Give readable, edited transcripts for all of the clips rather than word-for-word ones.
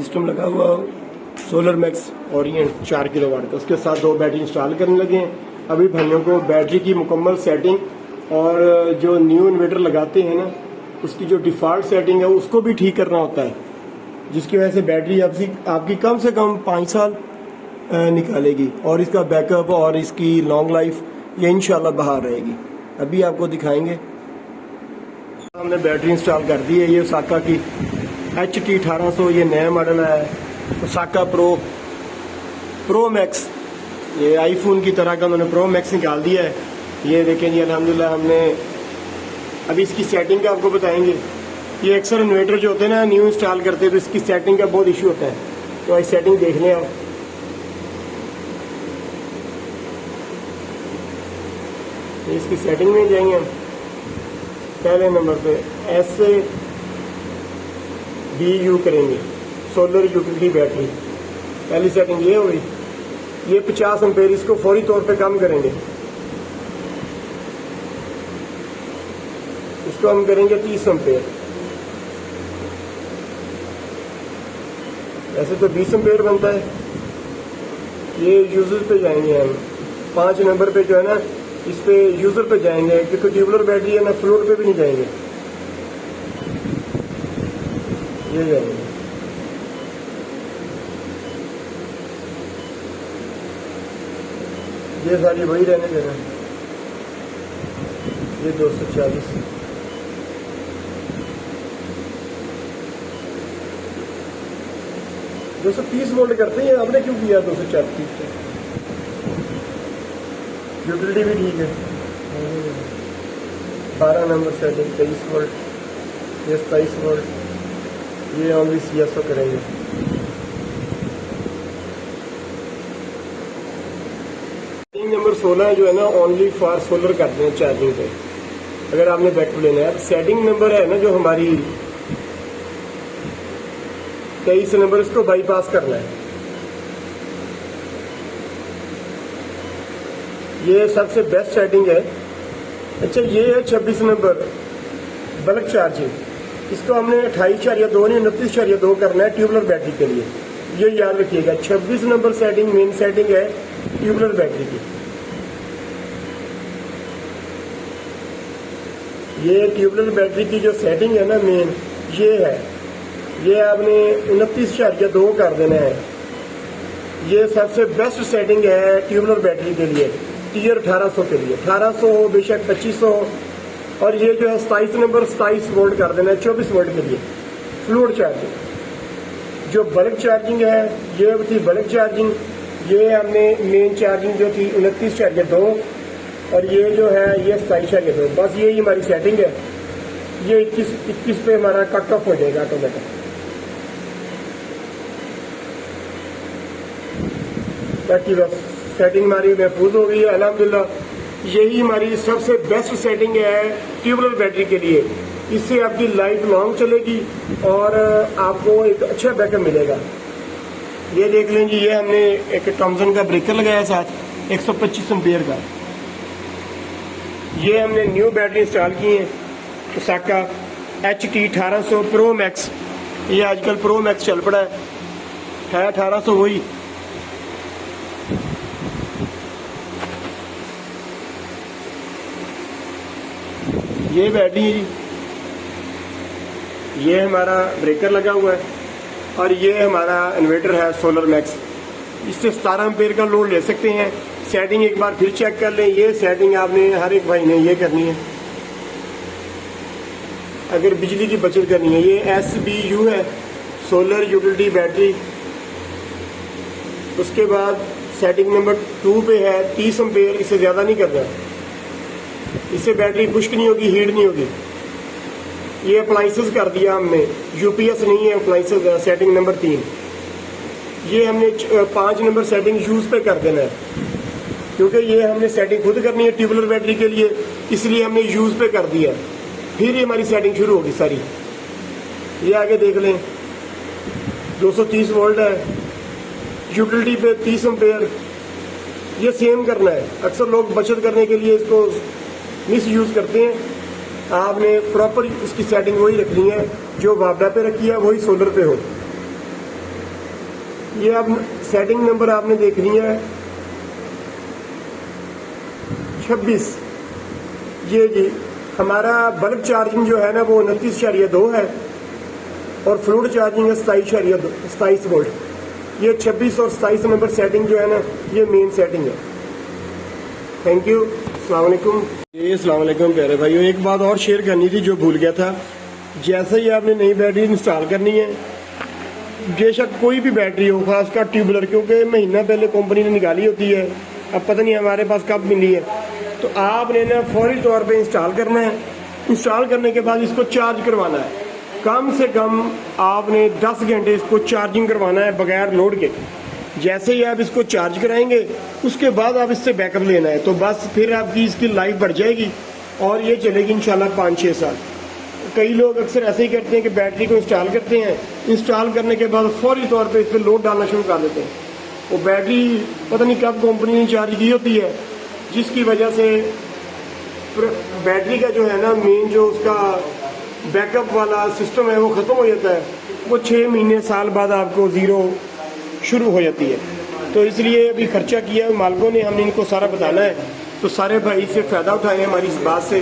System लगा हुआ solar max Orient 4 kilowatt का, उसके साथ 2 बैटरी इंस्टॉल करने लगे हैं। अभी भाइयों को बैटरी की मुकम्मल सेटिंग और जो न्यू इन्वर्टर लगाते हैं ना, उसकी जो डिफ़ॉल्ट सेटिंग है उसको भी ठीक करना होता है, जिसकी वजह से बैटरी आपकी कम से कम 5 साल निकालेगी और इसका बैकअप और इसकी लॉन्ग लाइफ ये इंशाल्लाह बाहर रहेगी। अभी आपको दिखाएंगे। हमने बैटरी इंस्टॉल कर दी है। ये ओसाका की HT 1800, ये नया मॉडल है ओसाका प्रो मैक्स। ये आईफोन की तरह का उन्होंने प्रो मैक्स निकाल दिया है। ये देखें जी, अल्हम्दुलिल्लाह हमने अभी इसकी सेटिंग का आपको बताएंगे। ये अक्सर इन्वर्टर जो होते हैं ना, न्यू इंस्टॉल करते हैं तो इसकी सेटिंग का बहुत इशू होता है, तो आज सेटिंग देख लें आप। इसकी सेटिंग में जाएंगे हम। पहले नंबर पे SBU करेंगे, सोलर यूटिलिटी बैटरी। पहली सेटिंग ये हुई। ये 50 एम्पेयर, इसको फौरी तौर पे कम करेंगे। इसको हम करेंगे 30 एम्पेयर। ऐसे तो 20 एम्पेयर बनता है। ये यूजर पे जाएंगे हम। 5 नंबर पे जो है ना, इस पे यूजर पे जाएंगे, क्योंकि ट्यूबुलर बैटरी है ना, फ्लोर पे भी नहीं जाएंगे। ये जाएंगे। ये सारी वही रहने देना। ये 240। दो 230 वोल्ट करते हैं। आपने क्यों किया 240? यूटिलिटी भी ठीक है। 12 नंबर सेटिंग 23 वोल्ट, ये 27 वोल्ट। ये ओनली CSO करेंगे। सेटिंग नंबर 16 जो है ना, ओनली फॉर सोलर करते हैं चार्जिंग पे। अगर आपने बैकअप लेना है, सेटिंग नंबर है ना जो हमारी 23 नंबर, इसको बाईपास करना है। ये सबसे बेस्ट सेटिंग है। अच्छा, ये है 26 नंबर बल्क चार्जिंग। इसको हमने 28.2 नहीं 29.2 करना है ट्यूबुलर बैटरी के लिए। ये याद रखिएगा। 26 नंबर सेटिंग मेन सेटिंग है ट्यूबुलर बैटरी की। ये ट्यूबुलर बैटरी की जो सेटिंग है ना मेन, ये है। ये आपने 29.2 कर देना है। ये सबसे बेस्ट सेटिंग है ट्यूबुलर बैटरी के लिए, टीयर 1800 के लिए। 1800 हो बेशक 2500 हो। और ये जो है 27 नंबर 27 वोल्ट कर देना है 24 वोल्ट के लिए फ्लूइड चार्जिंग। जो बल्क चार्जिंग है, ये थी बल्क चार्जिंग। ये हमने मेन चार्जिंग जो थी 29.2 और ये जो है ये 27.2। बस यही हमारी सेटिंग है। ये 21 पे हमारा कट ऑफ हो जाएगा ऑटोमेटिक। ताकि बस सेटिंग हमारी महफूज हो गई है अल्हम्दुलिल्लाह। यही हमारी सबसे बेस्ट सेटिंग है ट्यूबुलर बैटरी के लिए। इससे आपकी लाइफ लॉन्ग चलेगी और आपको एक अच्छा बैकअप मिलेगा। ये देख लें जी, ये हमने एक थॉमसन का ब्रेकर लगाया साथ 125 एम्पेयर का। ये हमने न्यू बैटरी इंस्टॉल की है ओसाका HT 1800 प्रो मैक्स। ये आजकल प्रो मैक्स चल पड़ा है 1800 वही। ये बैटरी है जी, ये हमारा ब्रेकर लगा हुआ है और ये हमारा इन्वर्टर है सोलर मैक्स। इससे 17 एम्पेयर का लोड ले सकते हैं। सेटिंग एक बार फिर चेक कर लें। ये सेटिंग आपने हर एक भाई ने ये करनी है अगर बिजली की बचत करनी है। ये SBU है, सोलर यूटिलिटी बैटरी। उसके बाद सेटिंग नंबर 2 पे है 30 एम्पेयर। इससे ज़्यादा नहीं करना, इससे बैटरी खुश्क नहीं होगी, हीट नहीं होगी। ये अप्लाइंसेस कर दिया हमने, UPS नहीं है, अप्लाइंसेस है। सेटिंग नंबर 3 ये हमने 5 नंबर सेटिंग यूज पे कर देना है, क्योंकि ये हमने सेटिंग खुद करनी है ट्यूबुलर बैटरी के लिए, इसलिए हमने यूज पे कर दिया। फिर ये हमारी सेटिंग शुरू होगी सारी। ये आगे देख लें, 230 वोल्ट है, यूटिलिटी पे 30 एम्पेयर। ये सेम करना है। अक्सर लोग बचत करने के लिए इसको मिस यूज करते हैं। आपने प्रॉपर इसकी सेटिंग वही रखनी है जो वापडा पे रखी है, वही सोलर पे हो। ये अब सेटिंग नंबर आपने देखनी है 26। ये जी हमारा बल्ब चार्जिंग जो है ना वो 29.2 है और फ्लूड चार्जिंग है 27 वोल्ट। ये 26 और 27 नंबर सेटिंग जो है ना ये मेन सेटिंग है। थैंक यू, अस्सलाम वालेकुम। ये अस्सलाम वालेकुम प्यारे भाइयों, एक बात और शेयर करनी थी जो भूल गया था। जैसे ही आपने नई बैटरी इंस्टॉल करनी है, बेशक कोई भी बैटरी हो, खासकर ट्यूबुलर, क्योंकि महीना पहले कंपनी ने निकाली होती है, अब पता नहीं हमारे पास कब मिली है, तो आपने ना फौरी तौर पे इंस्टॉल करना है। इंस्टॉल करने के बाद इसको चार्ज करवाना है। कम से कम आपने 10 घंटे इसको चार्जिंग करवाना है बगैर लोड के। जैसे ही आप इसको चार्ज कराएंगे उसके बाद आप इससे बैकअप लेना है, तो बस फिर आपकी इसकी लाइफ बढ़ जाएगी और ये चलेगी इंशाल्लाह 5-6 साल। कई लोग अक्सर ऐसे ही करते हैं कि बैटरी को इंस्टॉल करते हैं, इंस्टॉल करने के बाद फौरी तौर पे इस पर लोड डालना शुरू कर देते हैं। वो बैटरी पता नहीं कब कंपनी ने चार्ज की होती है, जिसकी वजह से बैटरी का जो है ना मेन जो उसका बैकअप वाला सिस्टम है वो ख़त्म हो जाता है। वो 6 महीने साल बाद आपको ज़ीरो शुरू हो जाती है। तो इसलिए अभी खर्चा किया है मालिकों ने, हमने इनको सारा बताना है। तो सारे भाई से फ़ायदा उठाएं हमारी इस बात से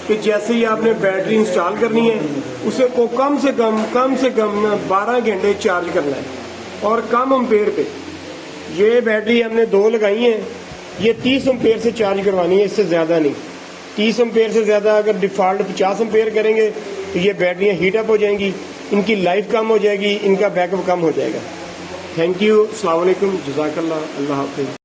कि जैसे ही आपने बैटरी इंस्टॉल करनी है उसे को कम से कम 12 घंटे चार्ज करना है और कम एम्पेयर पे। ये बैटरी हमने 2 लगाई हैं, ये 30 एम्पेयर से चार्ज करवानी है, इससे ज़्यादा नहीं। 30 एम्पेयर से ज़्यादा अगर डिफ़ॉल्ट 50 एम्पेयर करेंगे तो ये बैटरियाँ हीटअप हो जाएंगी, इनकी लाइफ कम हो जाएगी, इनका बैकअप कम हो जाएगा। थैंक यू, अस्सलाम वालेकुम, जज़ाकल्लाह, अल्लाह हाफ़िज़।